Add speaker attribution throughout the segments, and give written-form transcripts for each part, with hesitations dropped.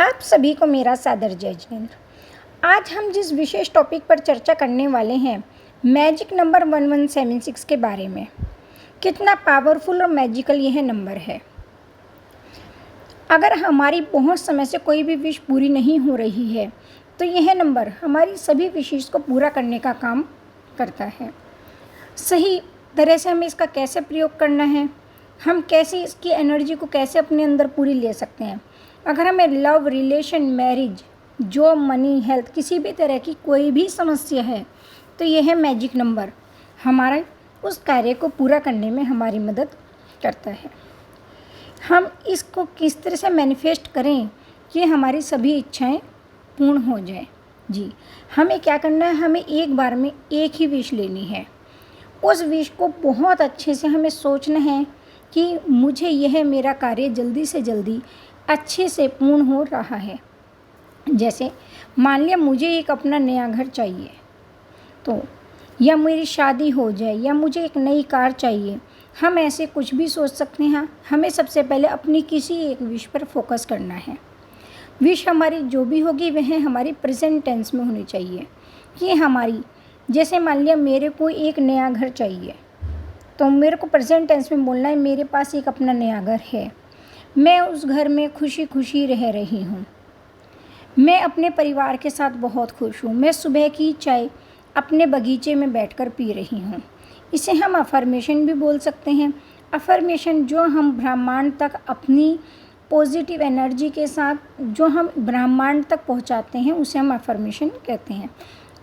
Speaker 1: आप सभी को मेरा सादर जय जिनेंद्र। आज हम जिस विशेष टॉपिक पर चर्चा करने वाले हैं, मैजिक नंबर 1176 के बारे में। कितना पावरफुल और मैजिकल यह नंबर है। अगर हमारी बहुत समय से कोई भी विश पूरी नहीं हो रही है तो यह नंबर हमारी सभी विशेष को पूरा करने का काम करता है। सही तरह से हमें इसका कैसे प्रयोग करना है, हम कैसे इसकी एनर्जी को कैसे अपने अंदर पूरी ले सकते हैं। अगर हमें love, relation, marriage, job, money, health, किसी भी तरह की कोई भी समस्या है तो यह मैजिक नंबर हमारा उस कार्य को पूरा करने में हमारी मदद करता है। हम इसको किस तरह से मैनिफेस्ट करें कि हमारी सभी इच्छाएं पूर्ण हो जाए। जी, हमें क्या करना है, हमें एक बार में एक ही विश लेनी है। उस विश को बहुत अच्छे से हमें सोचना है कि मुझे यह मेरा कार्य जल्दी से जल्दी अच्छे से पूर्ण हो रहा है। जैसे मान लिया मुझे एक अपना नया घर चाहिए तो, या मेरी शादी हो जाए, या मुझे एक नई कार चाहिए। हम ऐसे कुछ भी सोच सकते हैं। हमें सबसे पहले अपनी किसी एक विश पर फोकस करना है। विश हमारी जो भी होगी वह हमारी प्रेजेंट टेंस में होनी चाहिए कि हमारी, जैसे मान लिया मेरे को एक नया घर चाहिए तो मेरे को प्रेजेंट टेंस में बोलना है मेरे पास एक अपना नया घर है, मैं उस घर में खुशी खुशी रह रही हूँ, मैं अपने परिवार के साथ बहुत खुश हूँ, मैं सुबह की चाय अपने बगीचे में बैठकर पी रही हूँ। इसे हम अफर्मेशन भी बोल सकते हैं। अफर्मेशन जो हम ब्रह्मांड तक अपनी पॉजिटिव एनर्जी के साथ जो हम ब्रह्मांड तक पहुँचाते हैं उसे हम अफर्मेशन कहते हैं।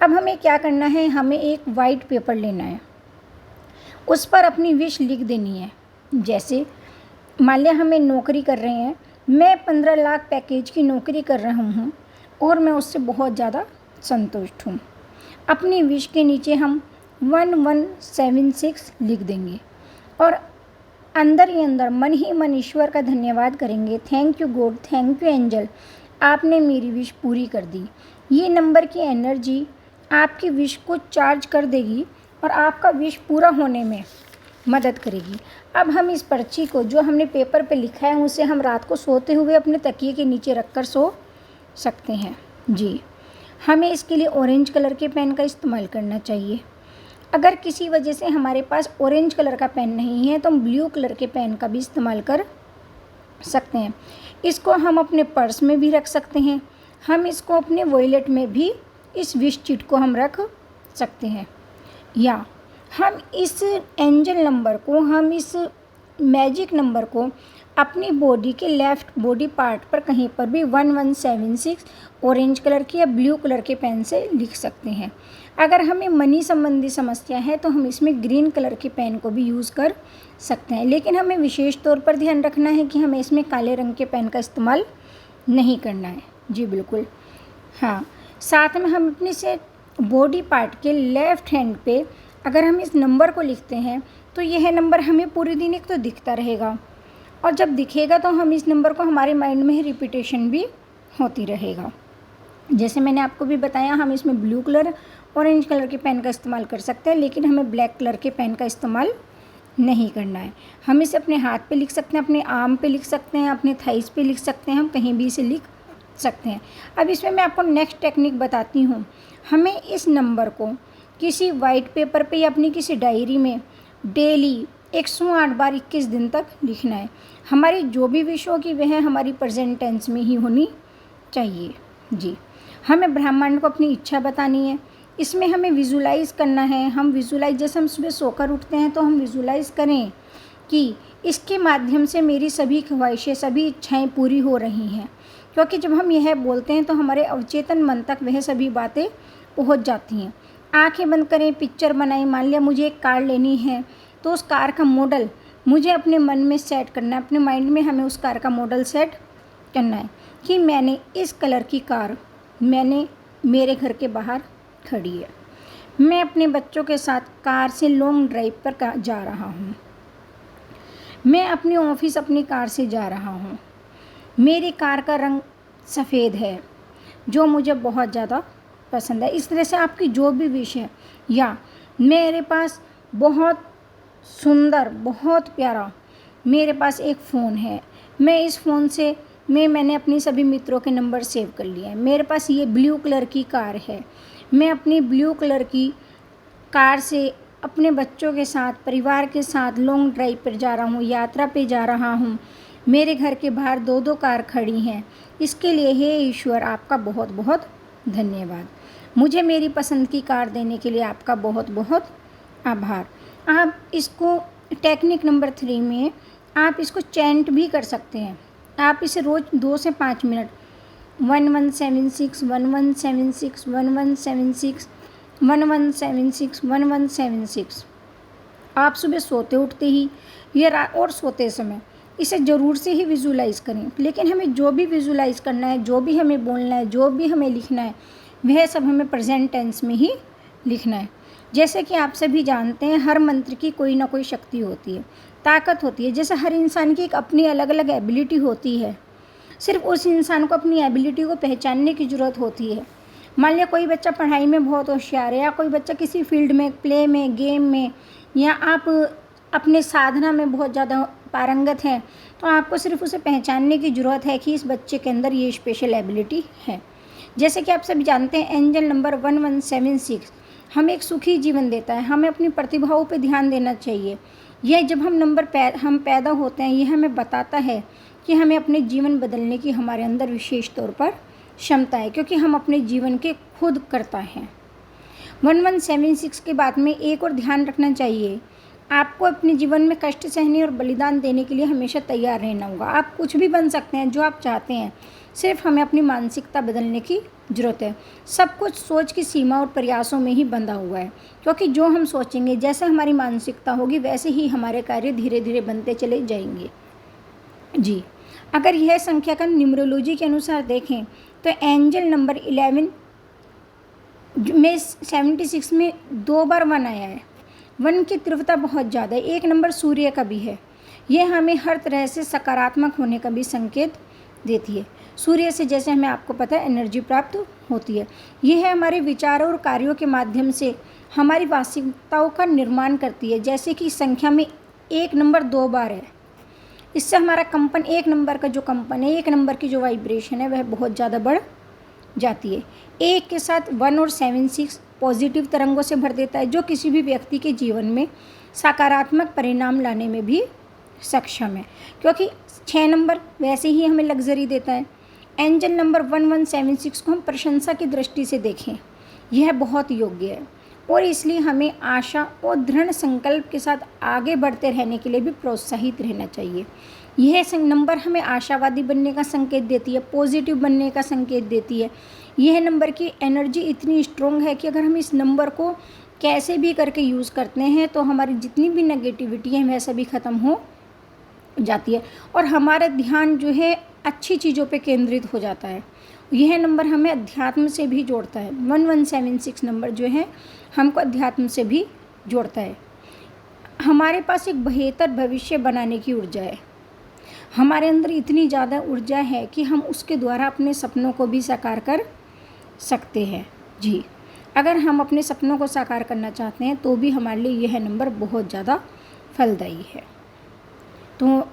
Speaker 1: अब हमें क्या करना है, हमें एक वाइट पेपर लेना है, उस पर अपनी विश लिख देनी है। जैसे मान लिया हमें नौकरी कर रहे हैं, मैं 15 लाख पैकेज की नौकरी कर रहा हूँ और मैं उससे बहुत ज़्यादा संतुष्ट हूँ। अपनी विश के नीचे हम 1176 लिख देंगे और अंदर ही अंदर मन ही मन ईश्वर का धन्यवाद करेंगे। Thank you God, thank you angel, आपने मेरी विश पूरी कर दी। ये नंबर की एनर्जी आपकी विश को चार्ज कर देगी और आपका विश पूरा होने में मदद करेगी। अब हम इस पर्ची को जो हमने पेपर पे लिखा है उसे हम रात को सोते हुए अपने तकिए के नीचे रखकर सो सकते हैं। जी, हमें इसके लिए ऑरेंज कलर के पेन का इस्तेमाल करना चाहिए। अगर किसी वजह से हमारे पास ऑरेंज कलर का पेन नहीं है तो हम ब्लू कलर के पेन का भी इस्तेमाल कर सकते हैं। इसको हम अपने पर्स में भी रख सकते हैं। हम इसको अपने वॉलेट में भी इस विश चिट को हम रख सकते हैं, या हम इस एंजल नंबर को, हम इस मैजिक नंबर को अपनी बॉडी के लेफ़्ट बॉडी पार्ट पर कहीं पर भी 1176 ऑरेंज कलर की या ब्लू कलर के पेन से लिख सकते हैं। अगर हमें मनी संबंधी समस्या है तो हम इसमें ग्रीन कलर के पेन को भी यूज़ कर सकते हैं, लेकिन हमें विशेष तौर पर ध्यान रखना है कि हमें इसमें काले रंग के पेन का इस्तेमाल नहीं करना है। जी बिल्कुल, हाँ। साथ में हम अपने से बॉडी पार्ट के लेफ़्ट हैंड पे अगर हम इस नंबर को लिखते हैं तो यह नंबर हमें पूरे दिन एक तो दिखता रहेगा और जब दिखेगा तो हम इस नंबर को हमारे माइंड में ही रिपीटेशन भी होती रहेगा। जैसे मैंने आपको भी बताया, हम इसमें ब्लू कलर, ऑरेंज कलर के पेन का इस्तेमाल कर सकते हैं, लेकिन हमें ब्लैक कलर के पेन का इस्तेमाल नहीं करना है। हम इसे अपने हाथ पे लिख सकते हैं, अपने आर्म पे लिख सकते हैं, अपने थाइस पे लिख सकते हैं, हम कहीं भी इसे लिख सकते हैं। अब इसमें मैं आपको नेक्स्ट टेक्निक बताती हूँ। हमें इस नंबर को किसी वाइट पेपर पे या अपनी किसी डायरी में डेली 108 बार 21 दिन तक लिखना है। हमारी जो भी विश होगी वह हमारी प्रेजेंट टेंस में ही होनी चाहिए। जी, हमें ब्रह्मांड को अपनी इच्छा बतानी है। इसमें हमें विजुलाइज़ करना है। हम विजुलाइज, जैसे हम सुबह सोकर उठते हैं तो हम विजुलाइज़ करें कि इसके माध्यम से मेरी सभी ख्वाहिशें, सभी इच्छाएं पूरी हो रही हैं, क्योंकि जब हम यह बोलते हैं तो हमारे अवचेतन मन तक वह सभी बातें पहुंच जाती हैं। आंखें बंद करें, पिक्चर बनाएं। मान लिया मुझे एक कार लेनी है तो उस कार का मॉडल मुझे अपने मन में सेट करना है, अपने माइंड में हमें उस कार का मॉडल सेट करना है कि मैंने इस कलर की कार मैंने मेरे घर के बाहर खड़ी है, मैं अपने बच्चों के साथ कार से लॉन्ग ड्राइव पर जा रहा हूँ, मैं अपने ऑफिस अपनी कार से जा रहा हूँ, मेरी कार का रंग सफ़ेद है जो मुझे बहुत ज़्यादा पसंद है। इस तरह से आपकी जो भी विश है, या मेरे पास बहुत सुंदर, बहुत प्यारा मेरे पास एक फ़ोन है, मैं इस फ़ोन से में मैंने अपनी सभी मित्रों के नंबर सेव कर लिए हैं। मेरे पास ये ब्लू कलर की कार है, मैं अपनी ब्लू कलर की कार से अपने बच्चों के साथ, परिवार के साथ लॉन्ग ड्राइव पर जा रहा हूँ, यात्रा पे जा रहा हूँ। मेरे घर के बाहर 2-2 कार खड़ी हैं। इसके लिए हे ईश्वर आपका बहुत बहुत धन्यवाद। मुझे मेरी पसंद की कार देने के लिए आपका बहुत बहुत आभार। आप इसको टेक्निक नंबर 3 में आप इसको चैंट भी कर सकते हैं। आप इसे रोज़ 2 से 5 मिनट 1176 1176 1176 1176 1176 आप सुबह सोते उठते ही और सोते समय इसे ज़रूर से ही विजुलाइज़ करें। लेकिन हमें जो भी विजुलाइज़ करना है, जो भी हमें बोलना है, जो भी हमें लिखना है, वह सब हमें प्रेजेंट टेंस में ही लिखना है। जैसे कि आप सभी जानते हैं, हर मंत्र की कोई ना कोई शक्ति होती है, ताकत होती है। जैसे हर इंसान की एक अपनी अलग अलग एबिलिटी होती है, सिर्फ उस इंसान को अपनी एबिलिटी को पहचानने की ज़रूरत होती है। मान लिया कोई बच्चा पढ़ाई में बहुत होशियार है, या कोई बच्चा किसी फील्ड में, प्ले में, गेम में, या आप अपने साधना में बहुत ज़्यादा पारंगत हैं, तो आपको सिर्फ उसे पहचानने की ज़रूरत है कि इस बच्चे के अंदर ये स्पेशल एबिलिटी है। जैसे कि आप सभी जानते हैं, एंजल नंबर 1176 हमें एक सुखी जीवन देता है। हमें अपनी प्रतिभाओं पे ध्यान देना चाहिए। यह जब हम पैदा होते हैं, यह हमें बताता है कि हमें अपने जीवन बदलने की हमारे अंदर विशेष तौर पर क्षमता है, क्योंकि हम अपने जीवन के खुद कर्ता हैं। 1176 के बाद में एक और ध्यान रखना चाहिए, आपको अपने जीवन में कष्ट सहने और बलिदान देने के लिए हमेशा तैयार रहना होगा। आप कुछ भी बन सकते हैं जो आप चाहते हैं, सिर्फ हमें अपनी मानसिकता बदलने की ज़रूरत है। सब कुछ सोच की सीमा और प्रयासों में ही बंधा हुआ है, क्योंकि जो हम सोचेंगे, जैसे हमारी मानसिकता होगी, वैसे ही हमारे कार्य धीरे धीरे बनते चले जाएंगे। जी, अगर यह संख्या का न्यूमरोलॉजी के अनुसार देखें तो एंजल नंबर 11 में 76 में 2 बार 1 आया है। 1 की तीव्रता बहुत ज़्यादा है। एक नंबर सूर्य का भी है। यह हमें हर तरह से सकारात्मक होने का भी संकेत देती है। सूर्य से, जैसे हमें आपको पता है, एनर्जी प्राप्त होती है। यह हमारे विचारों और कार्यों के माध्यम से हमारी वास्तविकताओं का निर्माण करती है। जैसे कि संख्या में 1 नंबर 2 बार है, इससे हमारा कंपन, 1 नंबर का जो कंपन है, 1 नंबर की जो वाइब्रेशन है, वह बहुत ज़्यादा बढ़ जाती है। 1 के साथ 1 और 76 पॉजिटिव तरंगों से भर देता है, जो किसी भी व्यक्ति के जीवन में सकारात्मक परिणाम लाने में भी सक्षम है, क्योंकि 6 नंबर वैसे ही हमें लग्जरी देता है। एंजल नंबर 1176 को हम प्रशंसा की दृष्टि से देखें, यह बहुत योग्य है, और इसलिए हमें आशा और दृढ़ संकल्प के साथ आगे बढ़ते रहने के लिए भी प्रोत्साहित रहना चाहिए। यह नंबर हमें आशावादी बनने का संकेत देती है, पॉजिटिव बनने का संकेत देती है। यह नंबर की एनर्जी इतनी स्ट्रॉन्ग है कि अगर हम इस नंबर को कैसे भी करके यूज़ करते हैं, तो हमारी जितनी भी नेगेटिविटी है, वह सभी ख़त्म हो जाती है, और हमारा ध्यान जो है अच्छी चीज़ों पे केंद्रित हो जाता है। यह नंबर हमें अध्यात्म से भी जोड़ता है। 1176 नंबर जो है हमको अध्यात्म से भी जोड़ता है। हमारे पास एक बेहतर भविष्य बनाने की ऊर्जा है। हमारे अंदर इतनी ज़्यादा ऊर्जा है कि हम उसके द्वारा अपने सपनों को भी साकार कर सकते हैं। जी, अगर हम अपने सपनों को साकार करना चाहते हैं, तो भी हमारे लिए यह नंबर बहुत ज़्यादा फलदायी है। तो